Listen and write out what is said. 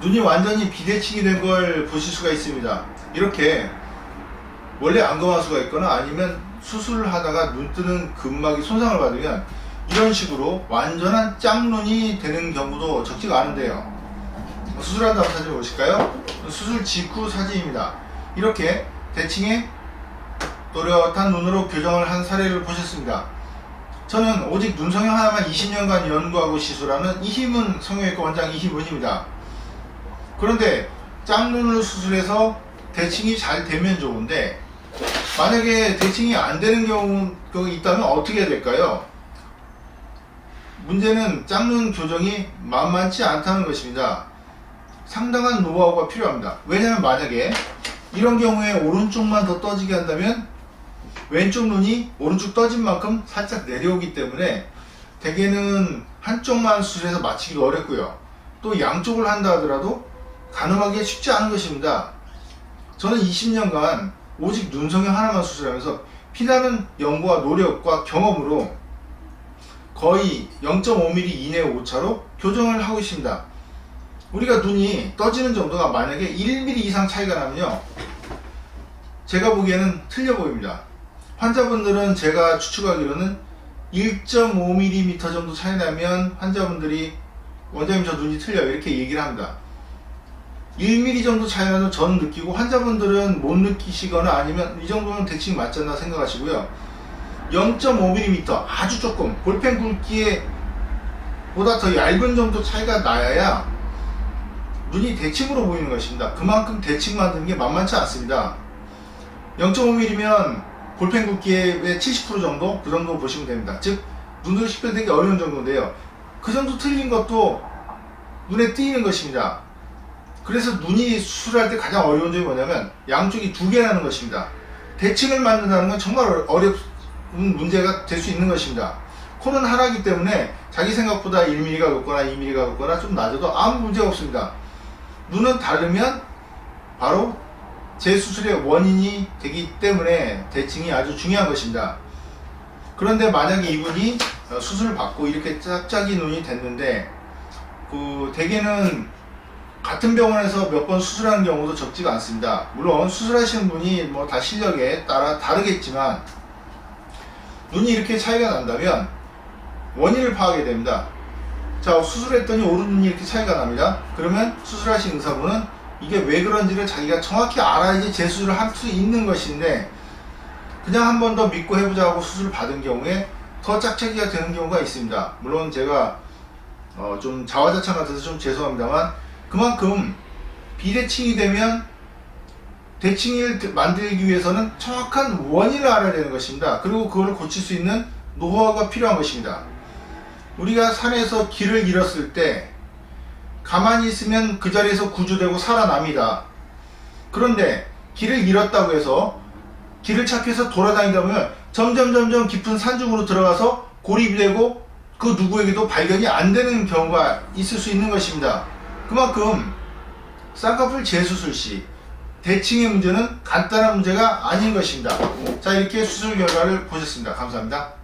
눈이 완전히 비대칭이 된 걸 보실 수가 있습니다. 이렇게 원래 안검하수가 있거나 아니면 수술을 하다가 눈 뜨는 근막이 손상을 받으면 이런 식으로 완전한 짝눈이 되는 경우도 적지가 않은데요. 수술한 다음 사진 보실까요? 수술 직후 사진입니다. 이렇게 대칭에 또렷한 눈으로 교정을 한 사례를 보셨습니다. 저는 오직 눈 성형 하나만 20년간 연구하고 시술하는 이희문 성형외과 원장 이희문입니다. 그런데 짝눈을 수술해서 대칭이 잘 되면 좋은데, 만약에 대칭이 안 되는 경우가 있다면 어떻게 해야 될까요? 문제는 짝눈 교정이 만만치 않다는 것입니다. 상당한 노하우가 필요합니다. 왜냐하면 만약에 이런 경우에 오른쪽만 더 떠지게 한다면 왼쪽 눈이 오른쪽 떠진 만큼 살짝 내려오기 때문에 대개는 한쪽만 수술해서 마치기가 어렵고요. 또 양쪽을 한다 하더라도 가늠하기가 쉽지 않은 것입니다. 저는 20년간 오직 눈 성형 하나만 수술하면서 피나는 연구와 노력과 경험으로 거의 0.5mm 이내의 오차로 교정을 하고 있습니다. 우리가 눈이 떠지는 정도가 만약에 1mm 이상 차이가 나면요, 제가 보기에는 틀려 보입니다. 환자분들은 제가 추측하기로는 1.5mm 정도 차이 나면 환자분들이 원장님 저 눈이 틀려요 이렇게 얘기를 합니다. 1mm 정도 차이 나면 저는 느끼고 환자분들은 못 느끼시거나 아니면 이 정도면 대칭 맞지 않나 생각하시고요. 0.5mm 아주 조금 볼펜 굵기에 보다 더 얇은 정도 차이가 나야 눈이 대칭으로 보이는 것입니다. 그만큼 대칭 만드는 게 만만치 않습니다. 0.5mm면 볼펜 굵기의 70% 정도? 그 정도 보시면 됩니다. 즉 눈으로 식별되기 어려운 정도인데요, 그 정도 틀린 것도 눈에 띄는 것입니다. 그래서 눈이 수술할 때 가장 어려운 점이 뭐냐면 양쪽이 두 개 나는 것입니다. 대칭을 만든다는 건 정말 어려운 문제가 될 수 있는 것입니다. 코는 하나이기 때문에 자기 생각보다 1mm가 높거나 2mm가 높거나 좀 낮아도 아무 문제가 없습니다. 눈은 다르면 바로 재수술의 원인이 되기 때문에 대칭이 아주 중요한 것입니다. 그런데 만약에 이분이 수술을 받고 이렇게 짝짝이 눈이 됐는데 대개는 같은 병원에서 몇 번 수술하는 경우도 적지가 않습니다. 물론 수술하시는 분이 뭐 다 실력에 따라 다르겠지만 눈이 이렇게 차이가 난다면 원인을 파악해야 됩니다. 자, 수술했더니 오른눈이 이렇게 차이가 납니다. 그러면 수술하신 의사분은 이게 왜 그런지를 자기가 정확히 알아야지 재수술을 할 수 있는 것인데, 그냥 한 번 더 믿고 해보자 하고 수술을 받은 경우에 더 짝짝이가 되는 경우가 있습니다. 물론 제가 좀 자화자찬 같아서 좀 죄송합니다만 그만큼 비대칭이 되면 대칭을 만들기 위해서는 정확한 원인을 알아야 되는 것입니다. 그리고 그걸 고칠 수 있는 노하우가 필요한 것입니다. 우리가 산에서 길을 잃었을 때 가만히 있으면 그 자리에서 구조되고 살아납니다. 그런데 길을 잃었다고 해서 길을 찾기 위해서 돌아다니다 보면 점점 깊은 산중으로 들어가서 고립이 되고 그 누구에게도 발견이 안 되는 경우가 있을 수 있는 것입니다. 그만큼 쌍꺼풀 재수술 시 대칭의 문제는 간단한 문제가 아닌 것입니다. 자, 이렇게 수술 결과를 보셨습니다. 감사합니다.